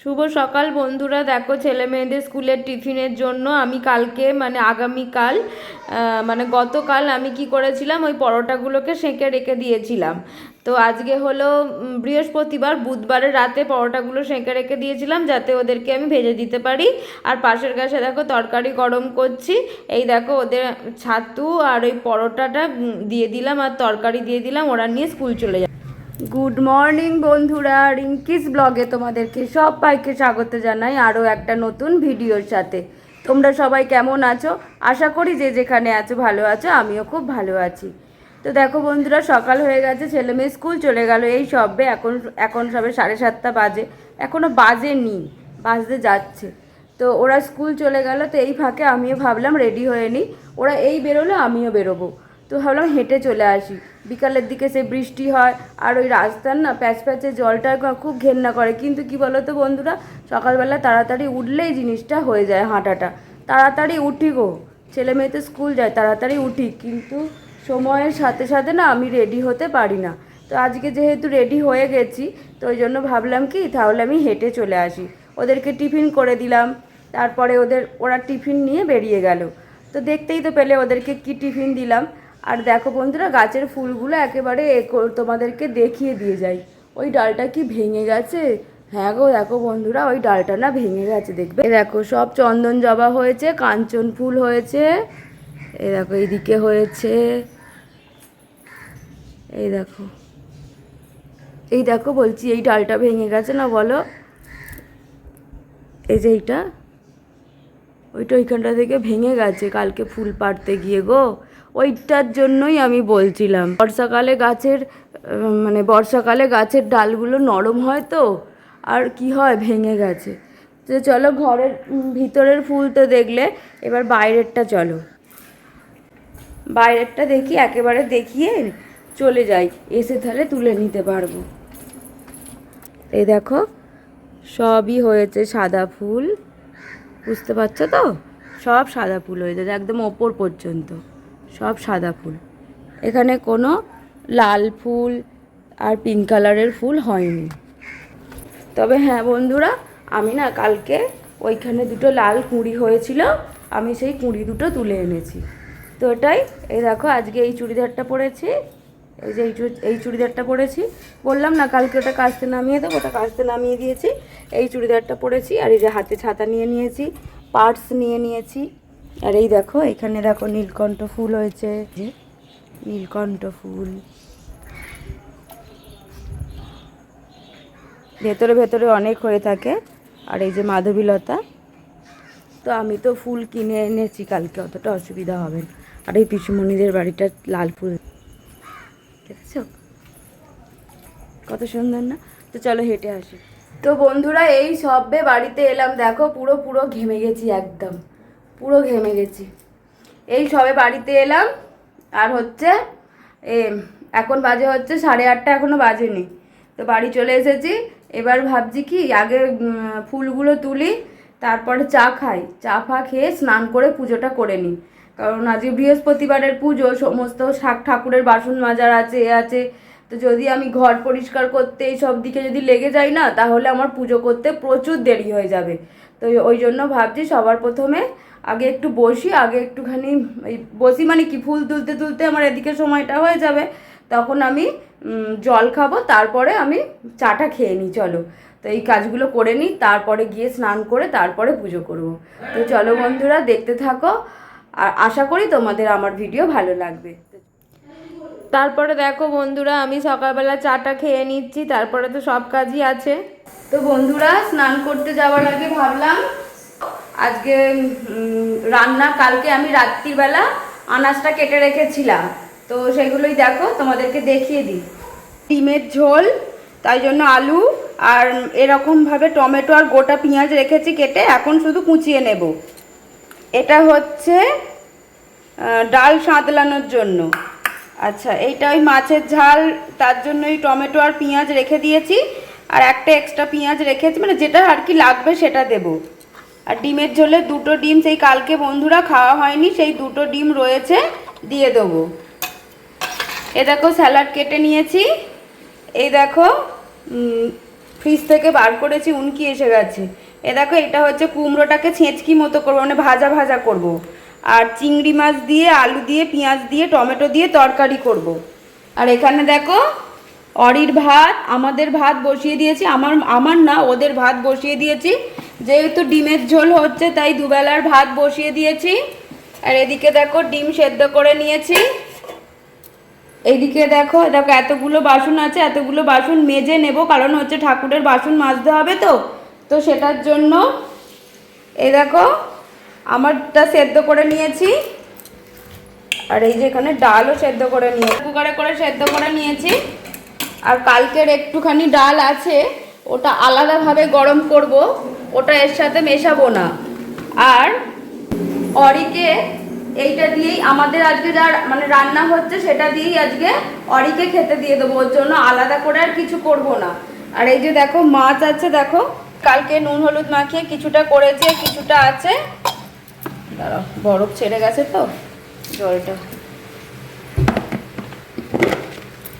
শুভ সকাল বন্ধুরা। দেখো ছেলে মেয়েদের স্কুলের টিফিনের জন্য আমি কালকে আগামীকাল গতকাল আমি কি করেছিলাম, ওই পরোটাগুলোকে সেঁকে রেখে দিয়েছিলাম। তো আজকে হলো বৃহস্পতিবার, বুধবারের রাতে পরোটাগুলো সেঁকে রেখে দিয়েছিলাম যাতে ওদেরকে আমি ভেজে দিতে পারি। আর পাশের গ্যাসে দেখো তরকারি গরম করছি। এই দেখো ওদের ছাতু আর ওই পরোটাটা দিয়ে দিলাম আর তরকারি দিয়ে দিলাম, ওরা নিয়ে স্কুল চলে যায়। গুড মর্নিং বন্ধুরা, রিঙ্কিস ব্লগে তোমাদেরকে সবাইকে স্বাগত জানাই আরও একটা নতুন ভিডিওর সাথে। তোমরা সবাই কেমন আছো? আশা করি যে যেখানে আছো ভালো আছো, আমিও খুব ভালো আছি। তো দেখো বন্ধুরা, সকাল হয়ে গেছে, ছেলে মেয়ে স্কুল চলে গেল এই সবে। এখন সবে 7:30 বাজে, এখনও বাজেনি, বাজতে যাচ্ছে। তো ওরা স্কুল চলে গেল, তো এই ফাঁকে আমিও ভাবলাম রেডি হয়ে নিই। ওরা এই বেরোলো, আমিও বেরোবো। তো ভাবলাম হেঁটে চলে আসি। বিকালের দিকে সে বৃষ্টি হয় আর ওই রাস্তার না প্যাচ প্যাচে জলটা খুব ঘেন্না করে। কিন্তু কি বলো তো বন্ধুরা, সকালবেলা তাড়াতাড়ি উঠলেই জিনিসটা হয়ে যায়, হাঁটাটা। তাড়াতাড়ি উঠি গো, ছেলে মেয়ে তো স্কুল যায়, তাড়াতাড়ি উঠি, কিন্তু সময়ের সাথে সাথে না আমি রেডি হতে পারি না। তো আজকে যেহেতু রেডি হয়ে গেছি, তো ওই জন্য ভাবলাম কি তাহলে আমি হেঁটে চলে আসি। ওদেরকে টিফিন করে দিলাম, তারপরে ওরা টিফিন নিয়ে বেরিয়ে গেল। তো দেখতেই তো পেলে ওদেরকে কি টিফিন দিলাম। আর দেখো বন্ধুরা, গাছের ফুলগুলো একেবারে তোমাদেরকে দেখিয়ে দিয়ে যাই। ওই ডালটা কি ভেঙে গেছে? হ্যাঁ গো, দেখো বন্ধুরা, ওই ডালটা না ভেঙে গেছে, দেখবে। দেখো সব চন্দন জবা হয়েছে, কাঞ্চন ফুল হয়েছে, এই দেখো এইদিকে হয়েছে, এই দেখো, এই দেখো বলছি এই ডালটা ভেঙে গেছে না, বলো। এই যে এইটা, ওইটা ওইখানটা থেকে ভেঙে গেছে কালকে ফুল পাড়তে গিয়ে গো। ওইটার জন্যই আমি বলছিলাম, বর্ষাকালে গাছের ডালগুলো নরম হয় তো, আর কি হয়, ভেঙে গেছে। তো চলো, ঘরের ভিতরের ফুল তো দেখলে, এবার বাইরেরটা চলো, বাইরেরটা দেখি, একেবারে দেখিয়ে চলে যাই, এসে তাহলে তুলে নিতে পারবো। এই দেখো সবই হয়েছে সাদা ফুল, বুঝতে পারছো তো? সব সাদা ফুল হয়ে যাচ্ছে একদম ওপর পর্যন্ত, সব সাদা ফুল। এখানে কোনো লাল ফুল আর পিঙ্ক কালারের ফুল হয়নি। তবে হ্যাঁ বন্ধুরা, আমি না কালকে ওইখানে দুটো লাল কুঁড়ি হয়েছিল, আমি সেই কুঁড়ি দুটো তুলে এনেছি। তো ওটাই, এই দেখো আজকে এই চুড়িদারটা পরেছি, এই যে এই চুড়িদারটা পরেছি, বললাম না কালকে ওটা কাচতে নামিয়ে দেবো, ওটা কাচতে নামিয়ে দিয়েছি। এই চুড়িদারটা পরেছি, আর এই যে হাতে ছাতা নিয়ে নিয়েছি, পার্স নিয়ে নিয়েছি। আর এই দেখো এখানে দেখো নীলকণ্ঠ ফুল হয়েছে, যে নীলকণ্ঠ ফুল, ভেতরে ভেতরে অনেক হয়ে থাকে। আর এই যে মাধবীলতা। তো আমি তো ফুল কিনে এনেছি কালকে, অতটা অসুবিধা হবে না। আর এই পিসুমণিদের বাড়িটা লাল ফুল দেখেছো, কত সুন্দর না? তো চলো হেঁটে আসি। তো বন্ধুরা, এই সবে বাড়িতে এলাম, দেখো পুরো পুরো ঘেমে গেছি, একদম পুরো ঘেমে গেছি। এই সবে বাড়িতে এলাম, আর হচ্ছে এখন বাজে হচ্ছে 8:30, এখনও বাজেনি। তো বাড়ি চলে এসেছি। এবার ভাবছি কি আগে ফুলগুলো তুলি, তারপরে চা খাই, চা ফা খেয়ে স্নান করে পুজোটা করে নিই। কারণ আজকে বৃহস্পতিবারের পুজো, সমস্ত ঠাকুরের বাসন মাজার আছে, আছে। তো যদি আমি ঘর পরিষ্কার করতে এই সব দিকে যদি লেগে যাই না, তাহলে আমার পুজো করতে প্রচুর দেরি হয়ে যাবে। তো ওই জন্য ভাবছি সবার প্রথমে আগে একটু বসি, আগে একটুখানি বসি মানে কি, ফুল তুলতে তুলতে আমার এদিকে সময়টা হয়ে যাবে, তখন আমি জল খাবো, তারপরে আমি চাটা খেয়ে নিই। চলো, তো এই কাজগুলো করে নিই, তারপরে গিয়ে স্নান করে তারপরে পুজো করব। তো চলো বন্ধুরা, দেখতে থাকো, আর আশা করি তোমাদের আমার ভিডিও ভালো লাগবে। তারপরে দেখো বন্ধুরা, আমি সকালবেলা চাটা খেয়ে নিচ্ছি, তারপরে তো সব কাজই আছে। তো বন্ধুরা, স্নান করতে যাওয়ার আগে ভাবলাম আজকে রান্না, কালকে আমি রাত্রিবেলা আনাজটা কেটে রেখেছিলাম, তো সেগুলোই দেখো তোমাদেরকে দেখিয়ে দিই। ডিমের ঝোল, তাই জন্য আলু আর এরকমভাবে টমেটো আর গোটা পেঁয়াজ রেখেছি কেটে, এখন শুধু কুচিয়ে নেব। এটা হচ্ছে ডাল সাঁতলানোর জন্য। আচ্ছা, এইটা ওই মাছের ঝাল, তার জন্য ওই টমেটো আর পেঁয়াজ রেখে দিয়েছি, আর একটা এক্সট্রা পেঁয়াজ রেখেছি, মানে যেটা আর কি লাগবে সেটা দেব। আর ডিমের ঝোলে দুটো ডিম, সেই কালকে বন্ধুরা খাওয়া হয়নি, সেই দুটো ডিম রয়েছে, দিয়ে দেবো। এ দেখো স্যালাড কেটে নিয়েছি, এই দেখো ফ্রিজ থেকে বার করেছি, উনকি এসে গেছে। এ দেখো, এটা হচ্ছে কুমড়োটাকে ছেঁচকি মতো করবো, মানে ভাজা ভাজা করব। আর চিংড়ি মাছ দিয়ে, আলু দিয়ে, পেঁয়াজ দিয়ে, টমেটো দিয়ে তরকারি করব। আর এখানে দেখো অরির ভাত, আমাদের ভাত বসিয়ে দিয়েছি, আমার না, ওদের ভাত বসিয়ে দিয়েছি। যেহেতু ডিমের ঝোল হচ্ছে তাই দুবেলার ভাত বসিয়ে দিয়েছি। আর এদিকে দেখো ডিম সেদ্ধ করে নিয়েছি। এইদিকে দেখো দেখো এতগুলো বাসন আছে, এতগুলো বাসন মেজে নেব, কারণ হচ্ছে ঠাকুরের বাসন মাজতে হবে। তো সেটার জন্য এই দেখো আমারটা সেদ্ধ করে নিয়েছি। আর এই যে এখানে ডালও সেদ্ধ করে নিয়েছি, কুকারে করে সেদ্ধ করে নিয়েছি। আর কালকের একটুখানি ডাল আছে, ওটা আলাদাভাবে গরম করব, ওটা এর সাথে মেশাবো না। আর অরিকে এইটা দিয়েই আমাদের আজকে যা মানে রান্না হচ্ছে সেটা দিয়েই আজকে অরিকে খেতে দিয়ে দেবো, ওর জন্য আলাদা করে আর কিছু করব না। আর এই যে দেখো মাছ আছে, দেখো কালকে নুন হলুদ মাখিয়ে কিছুটা করেছে, কিছুটা আছে। দাঁড়াও, বরফ ছেড়ে গেছে তো জলটা।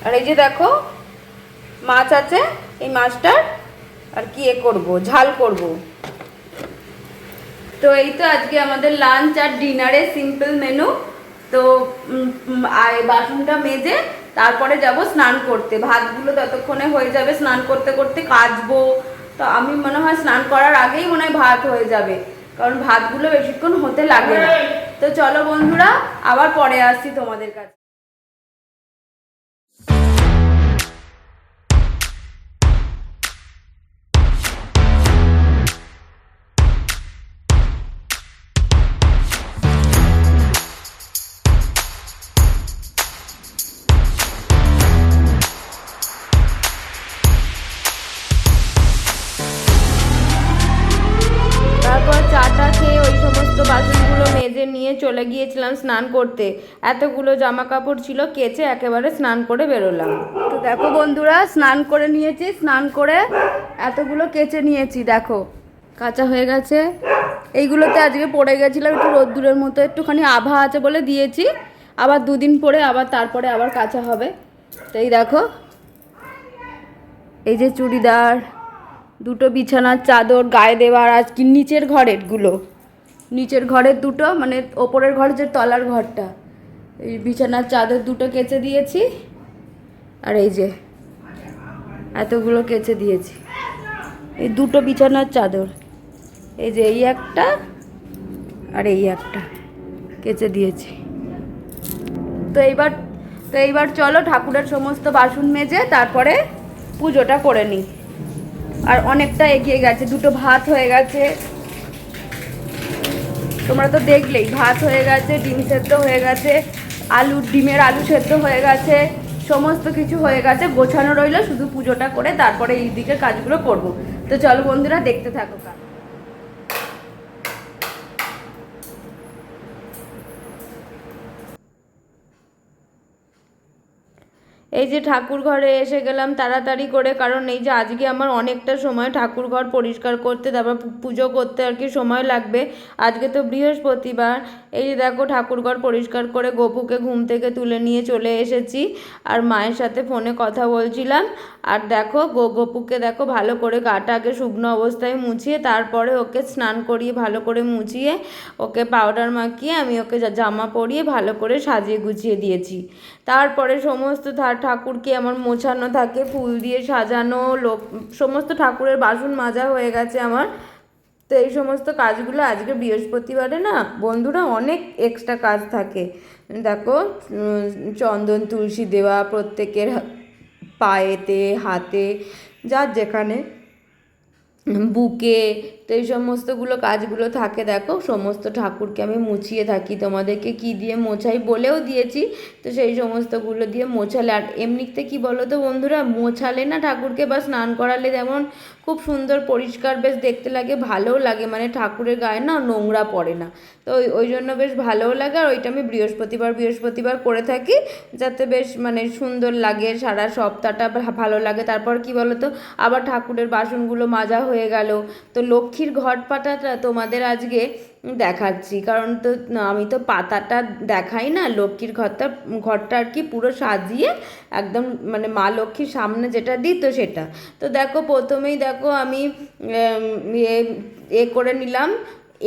আর এই যে দেখো মাছ আছে, এই মাছটার আর কি করব, ঝাল করব। তো এই তো আজকে আমাদের লাঞ্চ আর ডিনারে সিম্পল মেনু। তো বাসনটা মেজে তারপরে যাব স্নান করতে, ভাতগুলো ততক্ষণে হয়ে যাবে, স্নান করতে করতে কাচবো। তো আমি মনে হয় স্নান করার আগেই মনে হয় ভাত হয়ে যাবে, কারণ ভাতগুলো বেশিক্ষণ হতে লাগে না। তো চলো বন্ধুরা, আবার পরে আসছি তোমাদের কাছে। তারপর চাটা খেয়ে ওই সমস্ত বাসনগুলো মেজে নিয়ে চলে গিয়েছিলাম স্নান করতে। এতগুলো জামা কাপড় ছিল, কেচে একেবারে স্নান করে বেরোলাম। তো দেখো বন্ধুরা, স্নান করে নিয়েছি, স্নান করে এতগুলো কেচে নিয়েছি, দেখো কাঁচা হয়ে গেছে। এইগুলোতে আজকে পড়ে গেছিলাম একটু রোদ্দুরের মতো, একটুখানি আভা আছে বলে দিয়েছি, আবার দুদিন পরে আবার তারপরে আবার কাঁচা হবে। তো এই দেখো, এই যে চুড়িদার, দুটো বিছানার চাদর গায়ে দেওয়ার, আজকে নিচের ঘরেরগুলো, নিচের ঘরের দুটো, মানে ওপরের ঘর যে তলার ঘরটা, এই বিছানার চাদর দুটো কেচে দিয়েছি। আর এই যে এতগুলো কেচে দিয়েছি, এই দুটো বিছানার চাদর, এই যে এই একটা আর এই একটা কেচে দিয়েছি। তো এইবার চলো ঠাকুরের সমস্ত বাসন মেজে তারপরে পুজোটা করে নিই। আর অনেকটা এগিয়ে গেছে, দুটো ভাত হয়ে গেছে, তোমরা তো দেখলেই, ভাত হয়ে গেছে, ডিম সেদ্ধ হয়ে গেছে, ডিমের আলু সেদ্ধ হয়ে গেছে, সমস্ত কিছু হয়ে গেছে, গোছানো রইলো, শুধু পুজোটা করে তারপরে এই দিকের কাজগুলো করব। তো চলো বন্ধুরা, দেখতে থাকো কাজ। এই যে ঠাকুর ঘরে এসে গেলাম তাড়াতাড়ি করে, কারণ এই যে আজকে আমার অনেকটা সময় ঠাকুর ঘর পরিষ্কার করতে, তারপর পুজো করতে আর কি সময় লাগবে। আজকে তো বৃহস্পতিবার। এই যে দেখো ঠাকুর ঘর পরিষ্কার করে গপুকে ঘুম থেকে তুলে নিয়ে চলে এসেছি, আর মায়ের সাথে ফোনে কথা বলছিলাম। আর দেখো গপুকে দেখো ভালো করে গাটা আগে শুকনো অবস্থায় মুছিয়ে, তারপরে ওকে স্নান করিয়ে ভালো করে মুছিয়ে, ওকে পাউডার মাখিয়ে আমি ওকে জামা পরিয়ে ভালো করে সাজিয়ে গুছিয়ে দিয়েছি। তারপরে সমস্ত ঠাকুরকে আমার মোছানো থাকে, ফুল দিয়ে সাজানো, সমস্ত ঠাকুরের বাসন মাজা হয়ে গেছে আমার। তো এই সমস্ত কাজগুলো আজকে বৃহস্পতিবারে না বন্ধুরা অনেক এক্সট্রা কাজ থাকে। দেখো চন্দন তুলসী দেওয়া প্রত্যেকের পায়েতে, হাতে, যার যেখানে, বুকে, তো এই সমস্তগুলো কাজগুলো থাকে। দেখো সমস্ত ঠাকুরকে আমি মুছিয়ে থাকি, তোমাদেরকে কি দিয়ে মোছাই বলেও দিয়েছি। তো সেই সমস্তগুলো দিয়ে মোছালে, আর এমনিতে কি বলো তো বন্ধুরা, মোছালে না ঠাকুরকে বা স্নান করালে যেমন খুব সুন্দর পরিষ্কার বেশ দেখতে লাগে, ভালোও লাগে, মানে ঠাকুরের গায়ে না নোংরা পড়ে না। তো ওই জন্য বেশ ভালোও লাগে। আর ওইটা আমি বৃহস্পতিবার করে থাকি, যাতে বেশ মানে সুন্দর লাগে, সারা সপ্তাহটা ভালো লাগে। তারপর কি বলো তো, আবার ঠাকুরের বাসনগুলো মাজা হয়ে হয়ে গেল। তো লক্ষ্মীর ঘট পাতাটা তোমাদের আজকে দেখাচ্ছি, কারণ তো আমি তো পাতাটা দেখাই না, লক্ষ্মীর ঘরটা আর কি পুরো সাজিয়ে একদম মানে মা লক্ষ্মীর সামনে যেটা দিই তো সেটা। তো দেখো প্রথমেই দেখো আমি করে নিলাম,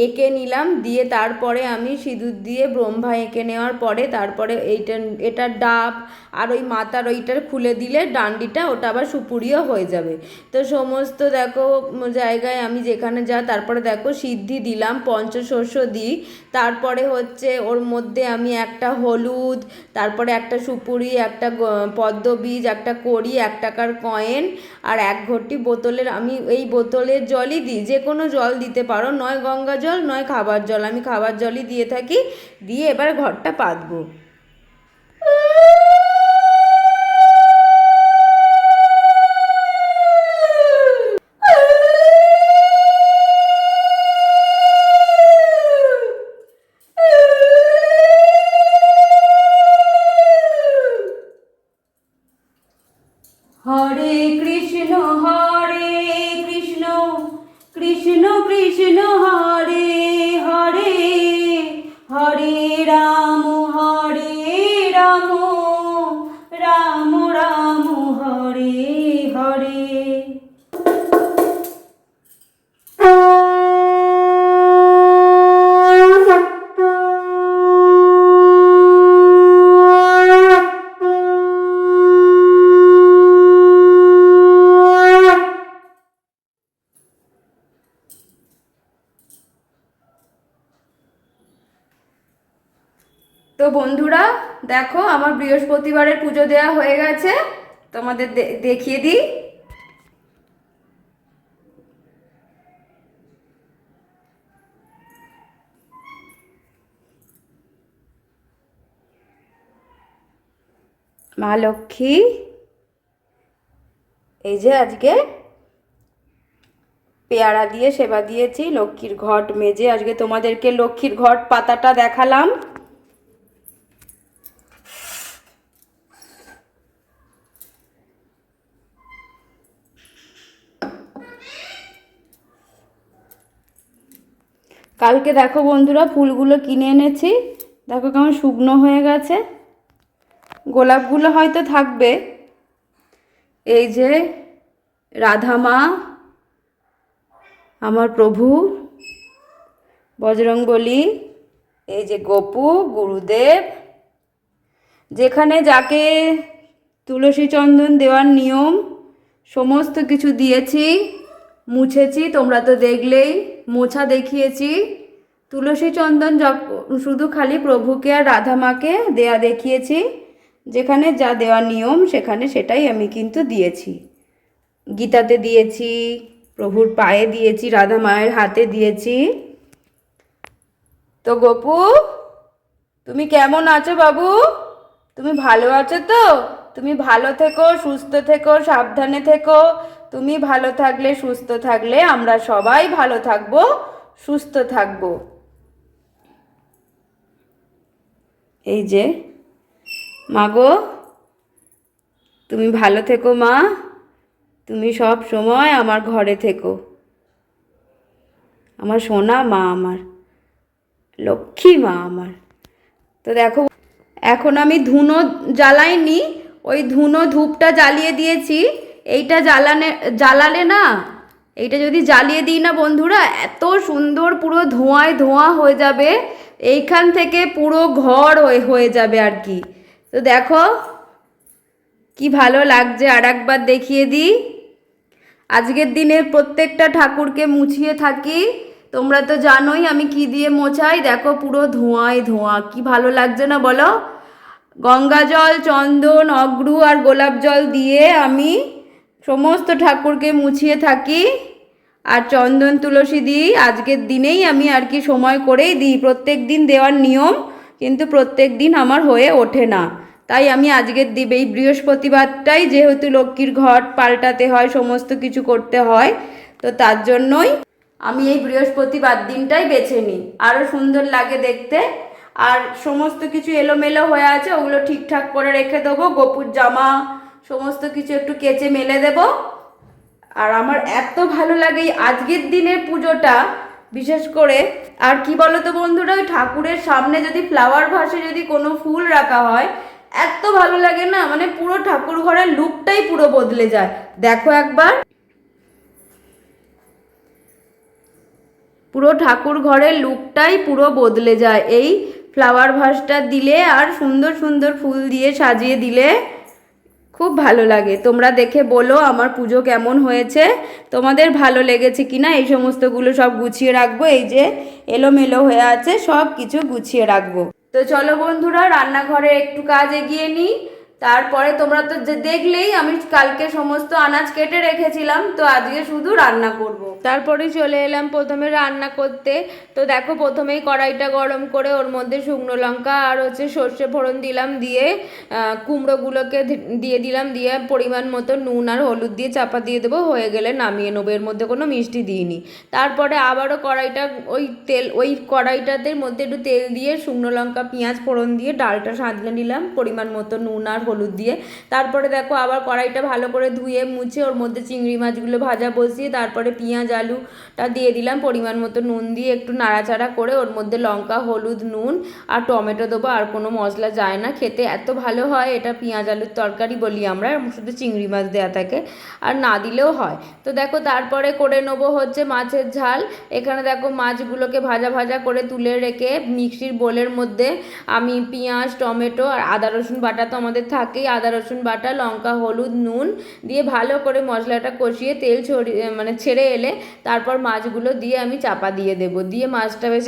এঁকে নিলাম, দিয়ে তারপরে আমি সিঁদুর দিয়ে ব্রহ্মা এঁকে নেওয়ার পরে তারপরে এটার ডাব আর ওই মাথার ওইটার খুলে দিলে ডান্ডিটা ওটা আবার সুপুরিও হয়ে যাবে। তো সমস্ত দেখো জায়গায় আমি যেখানে যা, তারপরে দেখো সিদ্ধি দিলাম, পঞ্চশস্য দিই, তারপরে হচ্ছে ওর মধ্যে আমি একটা হলুদ, তারপরে একটা সুপুরি, একটা পদ্মবীজ, একটা কড়ি, 1 টাকার কয়েন আর 1 ঘটি বোতলের, আমি এই বোতলের জলই দিই, যে কোনো জল দিতে পারো, নয় গঙ্গা জল নয় খাবার জল, আমি খাবার জলই দিয়ে থাকি। দিয়ে এবার ঘরটা পাতবো। হরে কৃষ্ণ কৃষ্ণ কৃষ্ণ হরে হরে, হরে রাম রাম রাম হরে হরে। তো বন্ধুরা দেখো আমার বৃহস্পতিবারের পুজো দেওয়া হয়ে গেছে, তোমাদের দেখিয়ে দিই। মা লক্ষ্মী এই যে আজকে পেয়ারা দিয়ে সেবা দিয়েছি, লক্ষ্মীর ঘট মেজে আজকে তোমাদেরকে লক্ষ্মীর ঘট পাতাটা দেখালাম। কালকে দেখো বন্ধুরা ফুলগুলো কিনে এনেছি, দেখো কেমন শুকনো হয়ে গেছে, গোলাপগুলো হয়তো থাকবে। এই যে রাধা মা, আমার প্রভু বজরংবলী, এই যে গোপু গুরুদেব, যেখানে যাকে তুলসী চন্দন দেওয়ার নিয়ম সমস্ত কিছু দিয়েছি, মুছেছি, তোমরা তো দেখলেই মোছা দেখিয়েছি। তুলসী চন্দন শুধু খালি প্রভুকে আর রাধা মাকে দেয়া দেখিয়েছি, যেখানে যা দেওয়ার নিয়ম সেখানে সেটাই আমি কিন্তু দিয়েছি। গীতাতে দিয়েছি, প্রভুর পায়ে দিয়েছি, রাধা মায়ের হাতে দিয়েছি। তো গোপু তুমি কেমন আছো বাবু? তুমি ভালো আছো তো? তুমি ভালো থেকো, সুস্থ থেকো, সাবধানে থেকো। তুমি ভালো থাকলে সুস্থ থাকলে আমরা সবাই ভালো থাকবো, সুস্থ থাকবো। এই যে মা গো, তুমি ভালো থেকো মা, তুমি সব সময় আমার ঘরে থেকো, আমার সোনা মা, আমার লক্ষ্মী মা আমার। তো দেখো এখন আমি ধুনো জ্বালাইনি, ওই ধুনো ধূপটা জ্বালিয়ে দিয়েছি। এইটা জ্বালালে না, এইটা যদি জ্বালিয়ে দিই না বন্ধুরা, এত সুন্দর পুরো ধোঁয়ায় ধোঁয়া হয়ে যাবে, এইখান থেকে পুরো ঘর হয়ে যাবে আর কি। তো দেখো কি ভালো লাগছে, আর একবার দেখিয়ে দিই। আজকের দিনে প্রত্যেকটা ঠাকুরকে মুছিয়ে থাকি, তোমরা তো জানোই আমি কি দিয়ে মোছাই। দেখো পুরো ধোঁয়ায় ধোঁয়া, কি ভালো লাগছে না বলো? গঙ্গা জল, চন্দন, অগ্রু আর গোলাপ জল দিয়ে আমি সমস্ত ঠাকুরকে মুছিয়ে থাকি, আর চন্দন তুলসী দিই। আজকের দিনেই আমি আর কি সময় করেই দিই, প্রত্যেক দিন দেওয়ার নিয়ম কিন্তু প্রত্যেক দিন আমার হয়ে ওঠে না, তাই আমি আজকের দিবে এই বৃহস্পতিবারটাই, যেহেতু লক্ষ্মীর ঘট পাল্টাতে হয়, সমস্ত কিছু করতে হয়, তো তার জন্যই আমি এই বৃহস্পতিবার দিনটাই বেছে নিই, আরও সুন্দর লাগে দেখতে। আর সমস্ত কিছু এলোমেলো হয়ে আছে, ওগুলো ঠিকঠাক করে রেখে দেবো। গোপুর জামা সমস্ত কিছু একটু কেচে মেলে দেবো, আর আমার এত ভালো লাগে এই আজকের দিনের পুজোটা, বিশেষ করে। আর কি বলো তো বন্ধুরা, ওই ঠাকুরের সামনে যদি ফ্লাওয়ার ভাসে যদি কোনো ফুল রাখা হয়, এত ভালো লাগে না, মানে পুরো ঠাকুর ঘরের লুকটাই পুরো বদলে যায়। দেখো একবার, পুরো ঠাকুর ঘরের লুকটাই পুরো বদলে যায় এই ফ্লাওয়ার ভাসটা দিলে আর সুন্দর সুন্দর ফুল দিয়ে সাজিয়ে দিলে। খুব ভালো লাগে। তোমরা দেখে বলো আমার পুজো কেমন হয়েছে, তোমাদের ভালো লেগেছে কি না। এই সমস্তগুলো সব গুছিয়ে রাখবো, এই যে এলোমেলো হয়ে আছে সব কিছু গুছিয়ে রাখবো। তো চলো বন্ধুরা, রান্নাঘরে একটু কাজ এগিয়ে নিই। তারপরে তোমরা তো দেখলেই আমি কালকে সমস্ত আনাজ কেটে রেখেছিলাম, তো আজকে শুধু রান্না করব। তারপরে চলে এলাম প্রথমে রান্না করতে। তো দেখো প্রথমেই কড়াইটা গরম করে ওর মধ্যে শুকনো লঙ্কা আর হচ্ছে সর্ষে ফোড়ন দিলাম, দিয়ে কুমড়োগুলোকে দিয়ে দিলাম, দিয়ে পরিমাণ মতো নুন আর হলুদ দিয়ে চাপা দিয়ে দেবো, হয়ে গেলে নামিয়ে নেবো। এর মধ্যে কোনো মিষ্টি দিইনি। তারপরে আবারও কড়াইটা ওই কড়াইটাতে মধ্যে একটু তেল দিয়ে শুকনো লঙ্কা পেঁয়াজ ফোড়ন দিয়ে ডালটা সাঁতলে নিলাম পরিমাণ মতো নুন আর হলুদ দিয়ে। তারপরে দেখো আবার কড়াইটা ভালো করে ধুয়ে মুছে ওর মধ্যে চিংড়ি মাছগুলো ভাজা বসিয়ে তারপরে পেঁয়াজ আলুটা দিয়ে দিলাম পরিমাণ মতো নুন দিয়ে একটু নাড়াচাড়া করে ওর মধ্যে লঙ্কা হলুদ নুন আর টমেটো দেবো। আর কোনো মশলা যায় না, খেতে এত ভালো হয় এটা। পেঁয়াজ আলুর তরকারি বলি আমরা, শুধু চিংড়ি মাছ দেওয়া থাকে, আর না দিলেও হয়। তো দেখো তারপরে করে নেবো হচ্ছে মাছের ঝাল। এখানে দেখো মাছগুলোকে ভাজা ভাজা করে তুলে রেখে মিক্সির বোলের মধ্যে আমি পেঁয়াজ টমেটো আর আদা রসুন বাটা তো আমাদের থাকেই, আদা রসুন বাটা লঙ্কা হলুদ নুন দিয়ে ভালো করে মশলাটা কষিয়ে তেল ছেড়ে এলে তারপর মাছগুলো দিয়ে আমি চাপা দিয়ে দেবো। দিয়ে মাছটা বেশ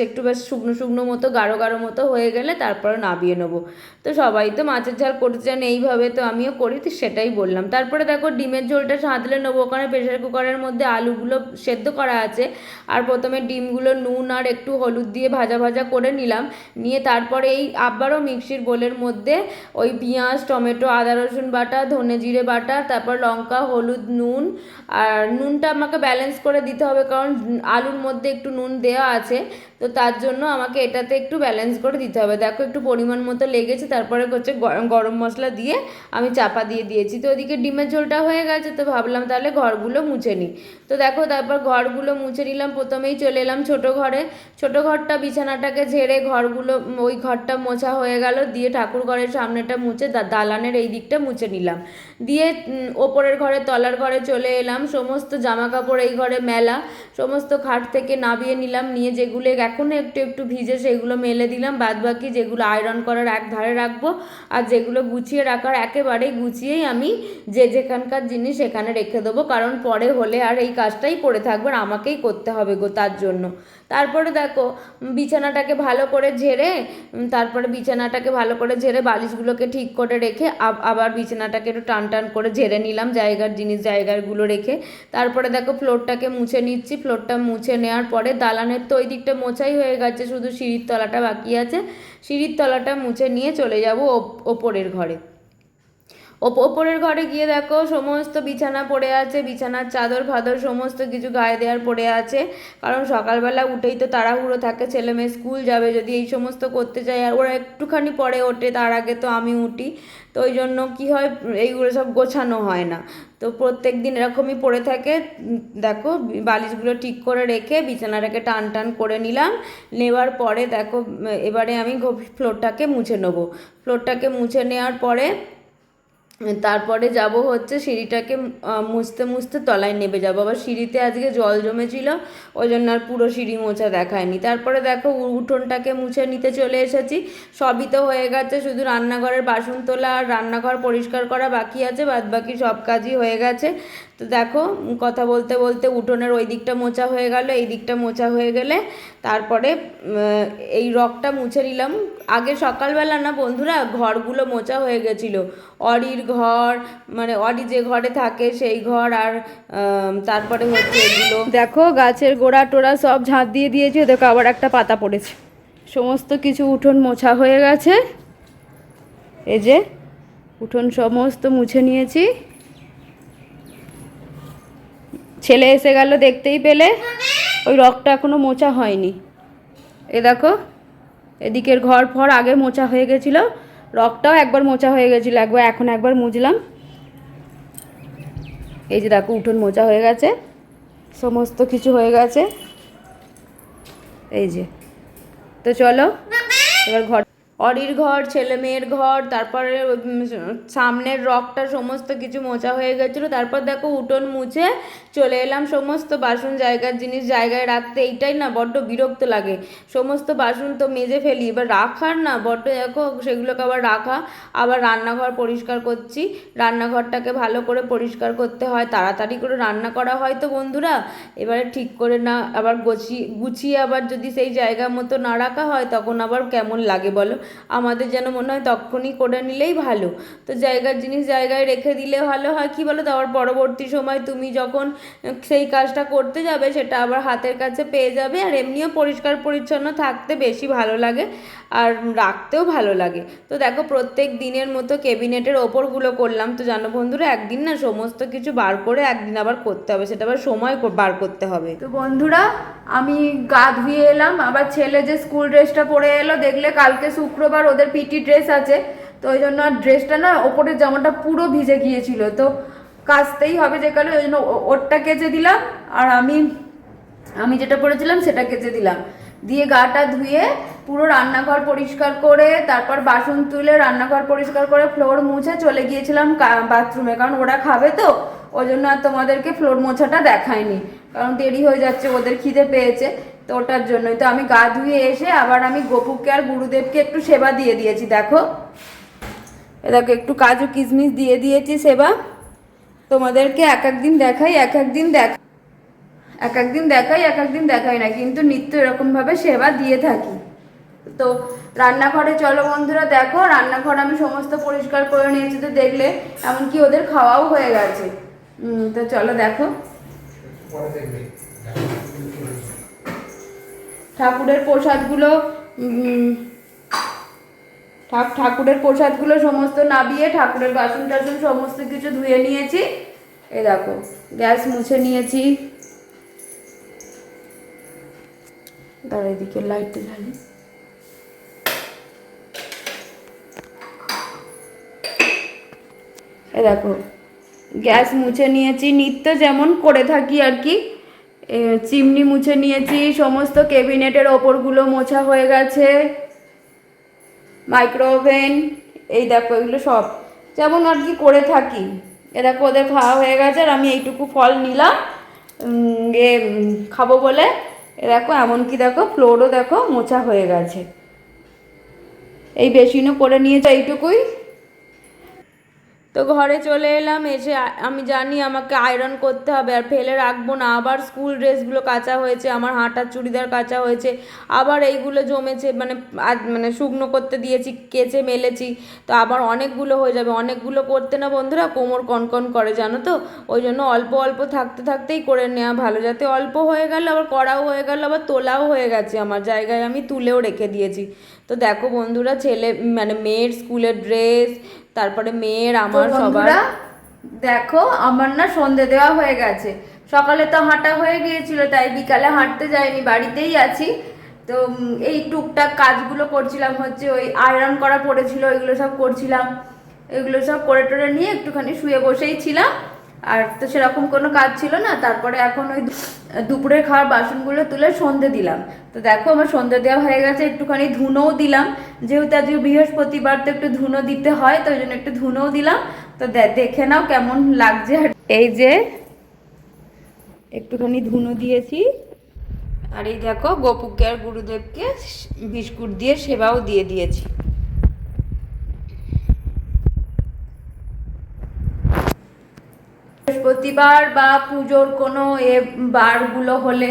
শুকনো শুকনো মতো গাঢ় গাঢ় মতো হয়ে গেলে তারপরে নামিয়ে নেবো। তো সবাই তো মাছের ঝাল করতে চান এইভাবে, তো আমিও করি, তো সেটাই বললাম। তারপরে দেখো ডিমের ঝোলটা সাঁতলে নেবো। ওখানে প্রেশার কুকারের মধ্যে আলুগুলো সেদ্ধ করা আছে, আর প্রথমে ডিমগুলো নুন আর একটু হলুদ দিয়ে ভাজা ভাজা করে নিলাম। নিয়ে তারপরে এই আবারও মিক্সির বোলের মধ্যে ওই পেঁয়াজ টমেটো আদা রসুন বাটা ধনে জিরে বাটা তারপর লঙ্কা হলুদ নুন, আর নুনটা আমাকে ব্যালেন্স করে দিতে হবে কারণ আলুর মধ্যে একটু নুন দেওয়া আছে, তো তার জন্য আমাকে এটাতে একটু ব্যালেন্স করে দিতে হবে। দেখো একটু পরিমাণ মতো লেগেছে, তারপরে হচ্ছে গরম মশলা দিয়ে আমি চাপা দিয়ে দিয়েছি। তো ওদিকে ডিমের ঝোলটা হয়ে গেছে, তো ভাবলাম তাহলে ঘরগুলো মুছে নিই। তো দেখো তারপর ঘরগুলো মুছে নিলাম। প্রথমেই চলে এলাম ছোটো ঘরে। ছোটো ঘরটা বিছানাটাকে ঝেড়ে ঘরগুলো ওই ঘরটা মোছা হয়ে গেল, দিয়ে ঠাকুর ঘরের সামনেটা মুছে দালানের এই দিকটা মুছে নিলাম। দিয়ে ওপরের ঘরে তলার ঘরে চলে এলাম। সমস্ত জামা কাপড় এই ঘরে মেলা, সমস্ত খাট থেকে নামিয়ে নিলাম। নিয়ে যেগুলো এখনও একটু একটু ভিজে সেগুলো মেলে দিলাম, বাদ বাকি যেগুলো আয়রন করার এক ধারে রাখবো, আর যেগুলো গুছিয়ে রাখার একেবারেই গুছিয়েই আমি যেখানকার জিনিস সেখানে রেখে দেবো, কারণ পরে হলে আর এই কাজটাই পড়ে থাকবে আর আমাকেই করতে হবে গো তার জন্য। তারপরে দেখো বিছানাটাকে ভালো করে ঝেড়ে বালিশগুলোকে ঠিক করে রেখে আবার বিছানাটাকে একটু টান টান করে ঝেড়ে নিলাম জায়গাগুলো রেখে। তারপরে দেখো ফ্লোরটাকে মুছে নিচ্ছি। ফ্লোরটা মুছে নেওয়ার পরে দালানের তো ওই দিকটা মোছাই হয়ে গেছে, শুধু সিঁড়ির তলাটা বাকি আছে। সিঁড়ির তলাটা মুছে নিয়ে চলে যাব ওপরের ঘরে। ওপরের ঘরে গিয়ে দেখো সমস্ত বিছানা পড়ে আছে, বিছানার চাদর ফাদর সমস্ত কিছু গায়ে দেওয়ার পড়ে আছে, কারণ সকালবেলা উঠেই তো তাড়াহুড়ো থাকে, ছেলে মেয়ে স্কুল যাবে, যদি এই সমস্ত করতে চাই আর ওরা একটুখানি পরে ওঠে তার আগে তো আমি উঠি, তো ওই জন্য কী হয় এইগুলো সব গোছানো হয় না। তো প্রত্যেক দিন এরকমই পড়ে থাকে। দেখো বালিশগুলো ঠিক করে রেখে বিছানাটাকে টান টান করে নিলাম। নেওয়ার পরে দেখো এবারে আমি ফ্লোরটাকে মুছে নেবো। ফ্লোরটাকে মুছে নেওয়ার পরে তারপরে যাব হচ্ছে সিঁড়িটাকে মুছতে মুছতে তলায় নেমে যাবো। আবার সিঁড়িতে আজকে জল জমেছিল, ওই জন্য আর পুরো সিঁড়ি মোছা দেখায়নি। তারপরে দেখো উঠোনটাকে মুছে নিতে চলে এসেছি। সবই তো হয়ে গেছে, শুধু রান্নাঘরের বাসন তোলা আর রান্নাঘর পরিষ্কার করা বাকি আছে, বাদ বাকি সব কাজই হয়ে গেছে। তো দেখো কথা বলতে বলতে উঠোনের ওই দিকটা মোছা হয়ে গেল, এই দিকটা মোছা হয়ে গেলে তারপরে এই রগটা মুছে নিলাম। আগে সকালবেলা না বন্ধুরা ঘরগুলো মোছা হয়ে গেছিলো, অরির ঘর মানে অরি যে ঘরে থাকে সেই ঘর, আর তারপরে হচ্ছে এগুলো দেখো গাছের গোড়া টোড়া সব ঝাঁট দিয়ে দিয়েছি, দেখো আবার একটা পাতা পড়েছে। সমস্ত কিছু উঠোন মোছা হয়ে গেছে, এই যে উঠোন সমস্ত মুছে নিয়েছি। ছেলে এসে গেল দেখতেই পেলে, ওই রগটা এখনো মোছা হয়নি। এ দেখো এদিকের ঘর ফর আগে মোছা হয়ে গেছিলো, রগটাও একবার মোছা হয়ে গেছিলো, এখন একবার মুছলাম। এই যে দেখো উঠোন মোছা হয়ে গেছে, সমস্ত কিছু হয়ে গেছে। এই যে, তো চলো এবার ঘর, অরির ঘর, ছেলে মেয়ের ঘর, তারপরে সামনের রকটা সমস্ত কিছু মোছা হয়ে গেছিলো। তারপর দেখো উঠোন মুছে চলে এলাম সমস্ত বাসন জায়গার জিনিস জায়গায় রাখতে। এইটাই না বড্ড বিরক্ত লাগে, সমস্ত বাসন তো মেজে ফেলি, এবার রাখার না বড্ড, দেখো সেগুলোকে আবার রাখা। আবার রান্নাঘর পরিষ্কার করছি, রান্নাঘরটাকে ভালো করে পরিষ্কার করতে হয়, তাড়াতাড়ি করে রান্না করা হয় তো বন্ধুরা। এবারে ঠিক করে না আবার গুছিয়ে আবার যদি সেই জায়গা মতো না রাখা হয় তখন আবার কেমন লাগে বলো। আমাদের যেন মনে হয় তখনই করে নিলেই ভালো। তো জায়গার জিনিস জায়গায় রেখে দিলে ভালো হয় কি বলো তো, আবার পরবর্তী সময় তুমি যখন সেই কাজটা করতে যাবে সেটা আবার হাতের কাছে পেয়ে যাবে। আর এমনিও পরিষ্কার পরিচ্ছন্ন থাকতে বেশি ভালো লাগে আর রাখতেও ভালো লাগে। তো দেখো প্রত্যেক দিনের মতো ক্যাবিনেটের ওপরগুলো করলাম। তো জানো বন্ধুরা, একদিন না সমস্ত কিছু বার করে একদিন আবার করতে হবে, সেটা আবার সময় বার করতে হবে। তো বন্ধুরা, আমি গা ধুয়ে এলাম, আবার ছেলে যে স্কুল ড্রেসটা পরে এলো, দেখলে কালকে শুক্রবার ওদের পিটি ড্রেস আছে, তো ওই জন্য ড্রেসটা না ওপরের জামাটা পুরো ভিজে গিয়েছিল, তো কাচতেই হবে যে কারণে ওই জন্য ওরটা কেচে দিলাম, আর আমি যেটা পরেছিলাম সেটা কেচে দিলাম, দিয়ে গাটা ধুয়ে পুরো রান্নাঘর পরিষ্কার করে তারপর বাসন তুলে রান্নাঘর পরিষ্কার করে ফ্লোর মুছে চলে গিয়েছিলাম বাথরুমে, কারণ ওরা খাবে তো ওই জন্য আর তোমাদেরকে ফ্লোর মোছাটা দেখায়নি, কারণ দেরি হয়ে যাচ্ছে, ওদের খিদে পেয়েছে, তো ওটার জন্যই। তো আমি গা ধুয়ে এসে আবার আমি গোপুকে আর গুরুদেবকে একটু সেবা দিয়ে দিয়েছি। দেখো দেখো একটু কাজু কিশমিশ দিয়ে দিয়েছি সেবা। তোমাদেরকে এক একদিন দেখাই এক একদিন দেখাই না, কিন্তু নিত্য এরকমভাবে সেবা দিয়ে থাকি। তো রান্নাঘরে চলো বন্ধুরা, দেখো রান্নাঘর আমি সমস্ত পরিষ্কার করে নিয়েছি, তো দেখলে এমনকি ওদের খাওয়াও হয়ে গেছে। তো চলো দেখো, ঠাকুরের প্রসাদগুলো সমস্ত নাবিয়ে ঠাকুরের বাসন টাসন সমস্ত কিছু ধুয়ে নিয়েছি। এই দেখো গ্যাস মুছে নিয়েছি, তার এদিকে লাইটটা জ্বালি। এই দেখো গ্যাস মুছে নিয়েছি, নিত্য যেমন করে থাকি আর কি। চিমনি মুছে নিয়েছি, সমস্ত ক্যাবিনেটের ওপরগুলো মোছা হয়ে গেছে, মাইক্রো ওভেন, এই দেখো এগুলো সব যেমন আর কি করে থাকি। এ দেখো ওদের খাওয়া হয়ে গেছে আর আমি এইটুকু ফল নিলাম খাবো বলে। এ দেখো এমনকি দেখো ফ্লোরও দেখো মোছা হয়ে গেছে, এই বেসিনও করে নিয়েছে এইটুকুই। তো ঘরে চলে এলাম, এসে আমি জানি আমাকে আয়রন করতে হবে আর ফেলে রাখবো না, আবার স্কুল ড্রেসগুলো কাচা হয়েছে, আমার হাঁটার চুড়িদার কাচা হয়েছে, আবার এইগুলো জমেছে, মানে শুকনো করতে দিয়েছি, কেচে মেলেছি, তো আবার অনেকগুলো হয়ে যাবে। অনেকগুলো করতে না বন্ধুরা কোমর কনকন করে জানো তো, ওই জন্য অল্প অল্প থাকতে থাকতেই করে নেওয়া ভালো, যাতে অল্প হয়ে গেল আবার করাও হয়ে গেল আবার তোলাও হয়ে গেছে, আমার জায়গায় আমি তুলেও রেখে দিয়েছি। তো দেখো বন্ধুরা, মেয়ের স্কুলের ড্রেস, তারপরে মেয়ের আমার সবার, দেখো আমার না সন্ধে দেওয়া হয়ে গেছে, সকালে তো হাঁটা হয়ে গিয়েছিল তাই বিকালে হাঁটতে যাইনি, বাড়িতেই আছি। তো এই টুকটাক কাজগুলো করছিলাম, হচ্ছে ওই আয়রন করা পড়েছিল ওইগুলো সব করছিলাম, এগুলো সব করে টোরে নিয়ে একটুখানি শুয়ে বসেই ছিলাম, আর তো সেরকম কোনো কাজ ছিল না। তারপরে এখন ওই দুপুরের খাওয়ার বাসনগুলো তুলে সন্ধে দিলাম। তো দেখো আমার সন্ধে দেওয়া হয়ে গেছে, একটুখানি ধুনোও দিলাম, যেহেতু আজকে বৃহস্পতিবার তো একটু ধুনো দিতে হয়, তো ওই জন্য একটু ধুনোও দিলাম। তো দেখে নাও কেমন লাগছে, এই যে একটুখানি ধুনো দিয়েছি, আর এই দেখো গোপুকে আর গুরুদেবকে বিস্কুট দিয়ে সেবাও দিয়ে দিয়েছি। বৃহস্পতিবার বা পুজোর কোনো বারগুলো হলে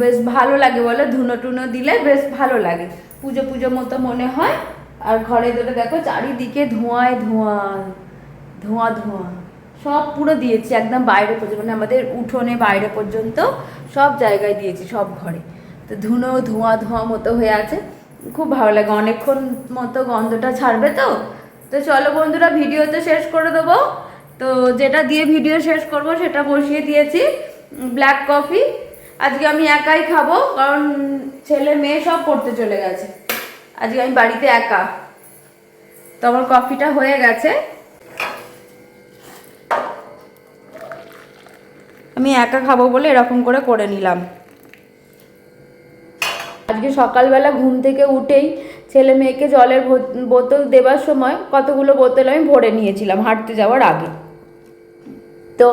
বেশ ভালো লাগে বলে, ধুনো টুনো দিলে বেশ ভালো লাগে, পুজো পুজো মতো মনে হয়। আর ঘরে ধরে দেখো চারিদিকে ধোঁয়ায় ধোঁয়া ধোঁয়া ধোঁয়া সব পুরো দিয়েছি একদম বাইরে পর্যন্ত, মানে আমাদের উঠোনে বাইরে পর্যন্ত সব জায়গায় দিয়েছি, সব ঘরে। তো ধুনো ধোঁয়া ধোঁয়া মতো হয়ে আছে, খুব ভালো লাগে, অনেকক্ষণ মতো গন্ধটা ছাড়বে। তো তো চলো বন্ধুরা, ভিডিও তো শেষ করে দেবো। তো যেটা দিয়ে ভিডিও শেষ করব সেটা বসিয়ে দিয়েছি, ব্ল্যাক কফি। আজকে আমি একাই খাবো, কারণ ছেলে মেয়ে সব পড়তে চলে গেছে, আজকে আমি বাড়িতে একা। তো আমার কফিটা হয়ে গেছে, আমি একা খাবো বলে এরকম করে করে নিলাম। আজকে সকালবেলা ঘুম থেকে উঠেই ছেলে মেয়েকে জলের বোতল দেওয়ার সময় কতগুলো বোতল আমি ভরে নিয়েছিলাম হাঁটতে যাওয়ার আগে। তো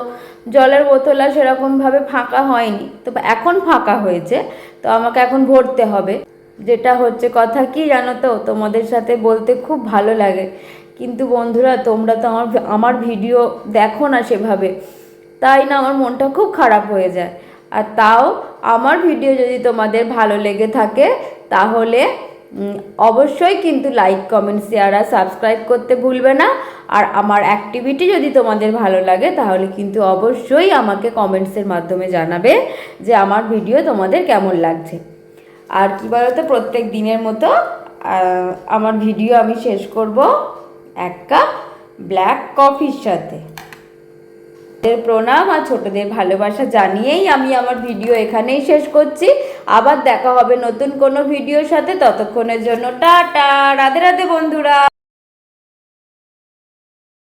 জলের বোতল আর সেরকমভাবে ফাঁকা হয়নি, তো এখন ফাঁকা হয়েছে, তো আমাকে এখন ভরতে হবে। যেটা হচ্ছে কথা কি জানো তো, তোমাদের সাথে বলতে খুব ভালো লাগে, কিন্তু বন্ধুরা তোমরা তো আমার ভিডিও দেখো না সেভাবে, তাই না আমার মনটা খুব খারাপ হয়ে যায়। আর তাও আমার ভিডিও যদি তোমাদের ভালো লেগে থাকে তাহলে অবশ্যই কিন্তু লাইক কমেন্ট শেয়ার আর সাবস্ক্রাইব করতে ভুলবে না। আর আমার অ্যাক্টিভিটি যদি তোমাদের ভালো লাগে তাহলে কিন্তু অবশ্যই আমাকে কমেন্টসের মাধ্যমে জানাবে যে আমার ভিডিও তোমাদের কেমন লাগছে। আর কী বলতো, প্রত্যেক দিনের মতো আমার ভিডিও আমি শেষ করব এক কাপ ব্ল্যাক কফির সাথে। প্রণাম আর ছোটদের ভালোবাসা জানিয়েই আমি আমার ভিডিও এখানেই শেষ করছি। আবার দেখা হবে নতুন কোনো ভিডিওর সাথে, ততক্ষণের জন্য টাটা, রাধে রাধে বন্ধুরা।